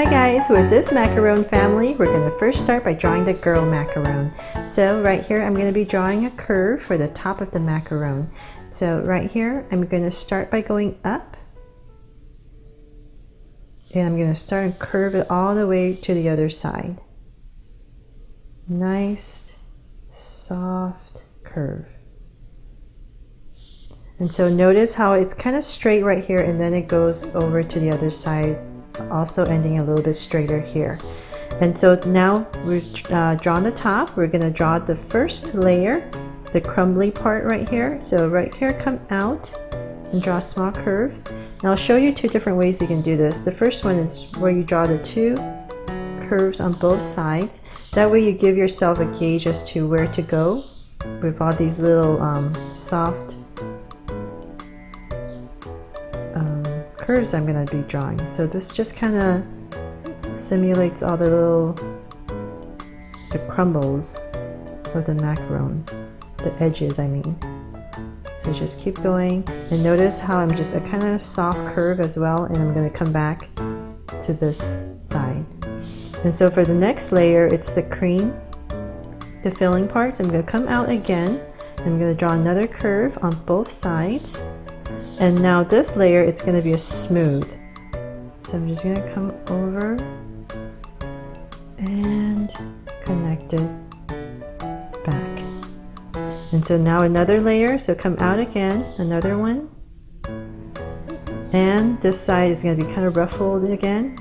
Hi guys, with this macaron family, we're going to first start by drawing the girl macaron. So right here, I'm going to be drawing a curve for the top of the macaron. So right here, I'm going to start by going up. And I'm going to start and curve it all the way to the other side. Nice, soft curve. And so notice how it's kind of straight right here and then it goes over to the other side, also ending a little bit straighter here. And so now we've drawn the top. We're going to draw the first layer, the crumbly part right here. So right here, come out and draw a small curve. And I'll show you two different ways you can do this. The first one is where you draw the two curves on both sides. That way you give yourself a gauge as to where to go with all these little soft curves I'm going to be drawing. So this just kind of simulates all the crumbles of the macaron, the edges I mean. So just keep going and notice how I'm just a kind of soft curve as well, and I'm going to come back to this side. And so for the next layer, it's the cream, the filling part. So I'm going to come out again. I'm going to draw another curve on both sides. And now this layer, it's going to be a smooth. So I'm just going to come over and connect it back. And so now another layer, so come out again, another one. And this side is going to be kind of ruffled again.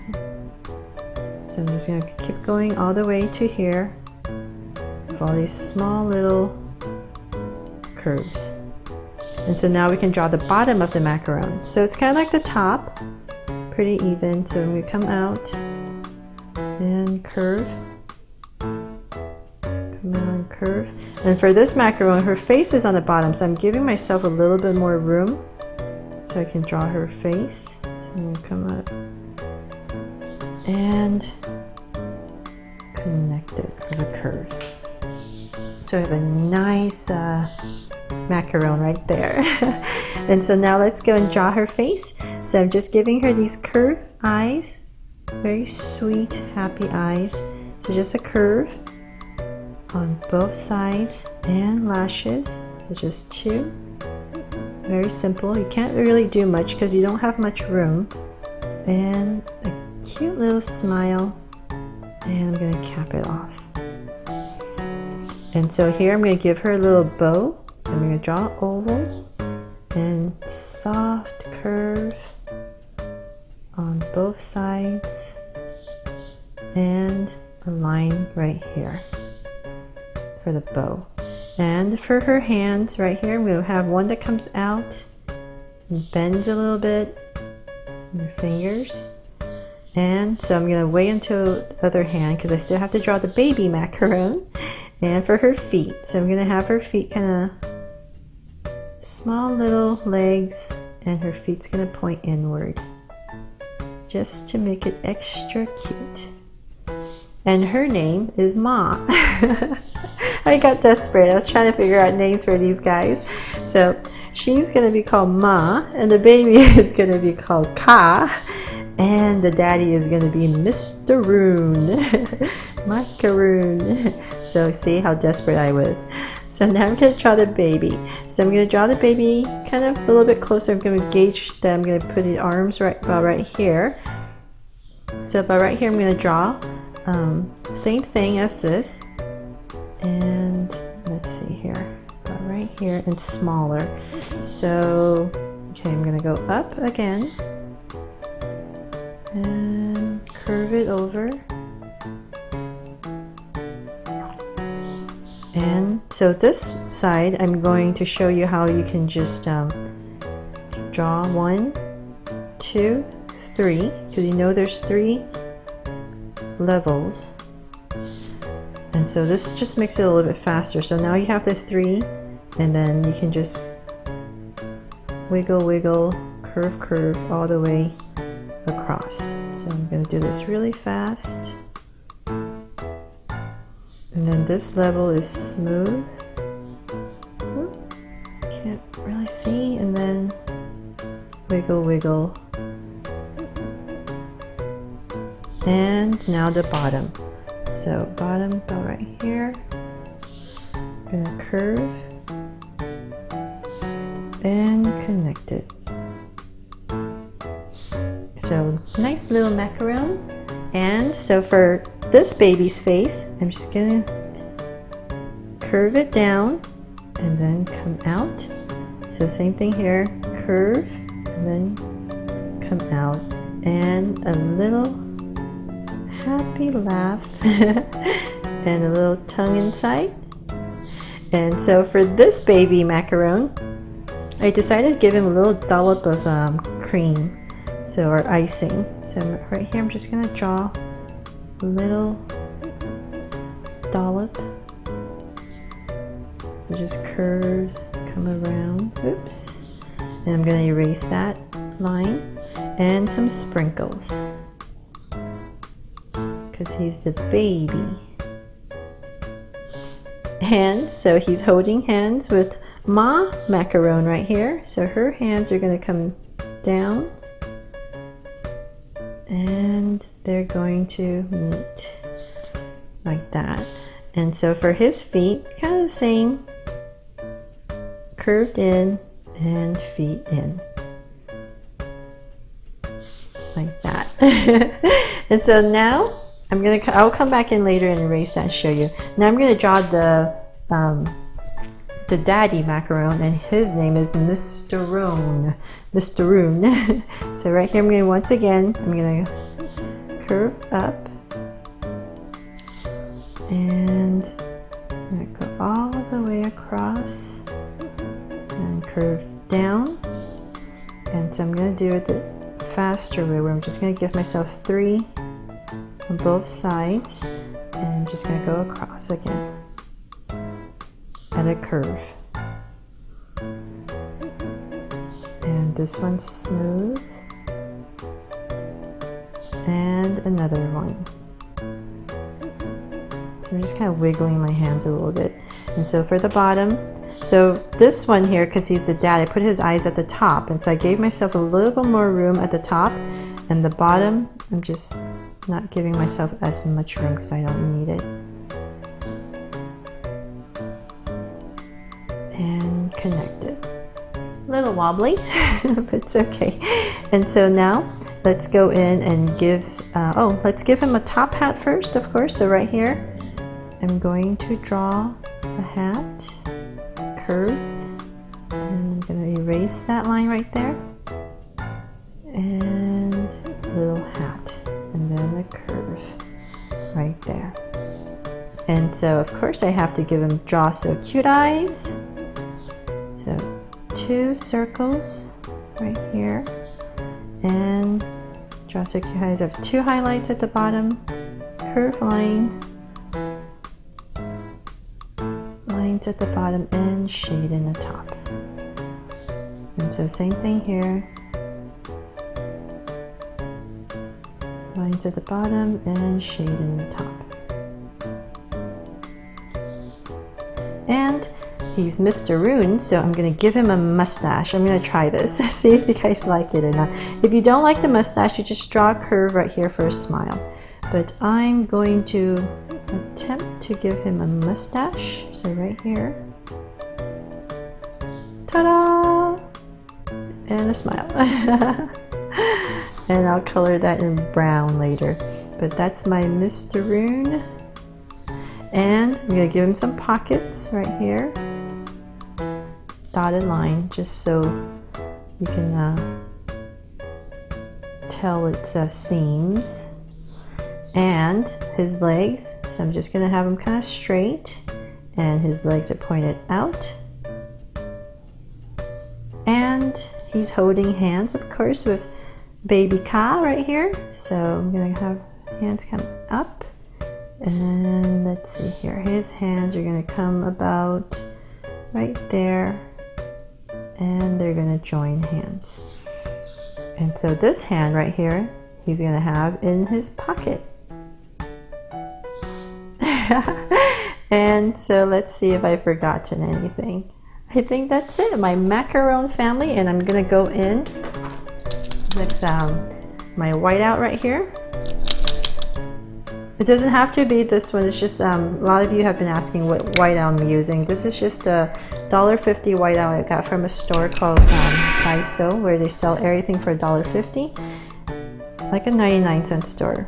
So I'm just going to keep going all the way to here with all these small little curves. And so now we can draw the bottom of the macaron. So it's kind of like the top, pretty even. So I'm going to come out and curve, come out and curve. And for this macaron, her face is on the bottom, so I'm giving myself a little bit more room so I can draw her face. So I'm going to come up and connect it with a curve. So I have a nice macaron right there. And so now let's go and draw her face. So I'm just giving her these curved eyes, very sweet, happy eyes. So just a curve on both sides and lashes. So just two. Very simple. You can't really do much because you don't have much room. And a cute little smile. And I'm going to cap it off. And so here I'm going to give her a little bow. So I'm going to draw an oval and soft curve on both sides and a line right here for the bow. And for her hands right here, we'll have one that comes out and bends a little bit in her fingers. And so I'm going to wait until the other hand because I still have to draw the baby macaron. And for her feet, so I'm going to have her feet kind of small little legs, and her feet's going to point inward just to make it extra cute. And her name is Ma. I got desperate. I was trying to figure out names for these guys. So she's going to be called Ma, and the baby is going to be called Ka, and the daddy is going to be Mr. Roon. Macaroon. So see how desperate I was. So now I'm going to draw the baby. So I'm going to draw the baby kind of a little bit closer. I'm going to gauge that I'm going to put the arms about right here. So about right here I'm going to draw same thing as this. And let's see here. About right here and smaller. So okay, I'm going to go up again and curve it over. And so this side, I'm going to show you how you can just draw 1, 2, 3, because you know there's 3 levels. And so this just makes it a little bit faster. So now you have the 3, and then you can just wiggle, wiggle, curve, curve all the way across. So I'm going to do this really fast. And then this level is smooth. Can't really see. And then wiggle, wiggle. And now the bottom. So bottom about right here. I'm gonna curve and connect it. So nice little macaron. And so for this baby's face, I'm just gonna curve it down and then come out. So same thing here, curve and then come out. And a little happy laugh and a little tongue inside. And so for this baby macaron, I decided to give him a little dollop of cream, so or icing. So right here I'm just gonna draw a little dollop. So just curves, come around, oops. And I'm gonna erase that line and some sprinkles because he's the baby. And so he's holding hands with Ma Macaron right here. So her hands are going to come down and they're going to meet like that. And so for his feet, kind of the same, curved in and feet in like that. And so now I'll come back in later and erase that and show you. Now I'm going to draw the daddy macaron, and his name is Mr. Roon. So right here I'm going to once again, I'm going to curve up and I'm going to go all the way across and curve down. And so I'm going to do it the faster way, where I'm just going to give myself 3 on both sides, and I'm just going to go across again at a curve. And this one's smooth, and another one. So I'm just kind of wiggling my hands a little bit. And so for the bottom, so this one here, because he's the dad, I put his eyes at the top, and so I gave myself a little bit more room at the top, and the bottom I'm just not giving myself as much room because I don't need it. And connect it. A little wobbly, but it's okay. And so now let's go in and give, let's give him a top hat first, of course. So right here, I'm going to draw a hat, curve, and I'm going to erase that line right there. And it's a little hat. And then a curve right there. And so of course I have to give him Draw So Cute eyes. So 2 circles right here, and Draw So Cute eyes. I have 2 highlights at the bottom, curve line, lines at the bottom, and shade in the top. And so same thing here. Lines at the bottom and shade in the top. And he's Mr. Roon, so I'm going to give him a mustache. I'm going to try this, see if you guys like it or not. If you don't like the mustache, you just draw a curve right here for a smile. But I'm going to attempt to give him a mustache. So right here. Ta-da! And a smile. And I'll color that in brown later. But that's my Mr. Roon. And I'm going to give him some pockets right here. Dotted line, just so you can tell it's seams. And his legs, so I'm just going to have him kind of straight. And his legs are pointed out. And he's holding hands, of course, with Baby Ka right here. So I'm gonna have hands come up, and let's see here, his hands are gonna come about right there, and they're gonna join hands. And so this hand right here, he's gonna have in his pocket. And so let's see if I've forgotten anything. I think that's it, my macaron family. And I'm gonna go in with my whiteout right here. It doesn't have to be this one. It's just a lot of you have been asking what whiteout I'm using. This is just a $1.50 whiteout I got from a store called Daiso, where they sell everything for $1.50, like a 99-cent store.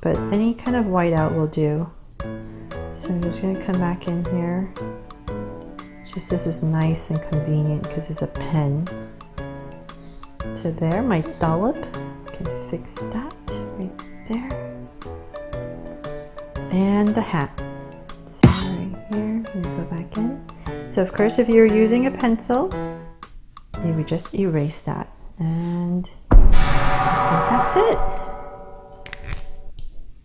But any kind of whiteout will do. So I'm just gonna come back in here. Just this is nice and convenient because it's a pen. So there, my dollop. Can fix that right there. And the hat. So right here, I'm gonna go back in. So of course, if you're using a pencil, you would just erase that. And I think that's it.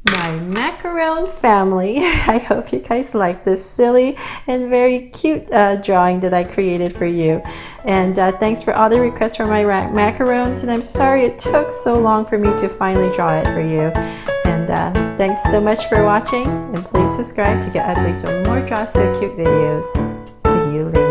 My macaron family. I hope you guys like this silly and very cute drawing that I created for you. And thanks for all the requests for my macarons. And I'm sorry it took so long for me to finally draw it for you. And thanks so much for watching. And please subscribe to get updates on more Draw So Cute videos. See you later.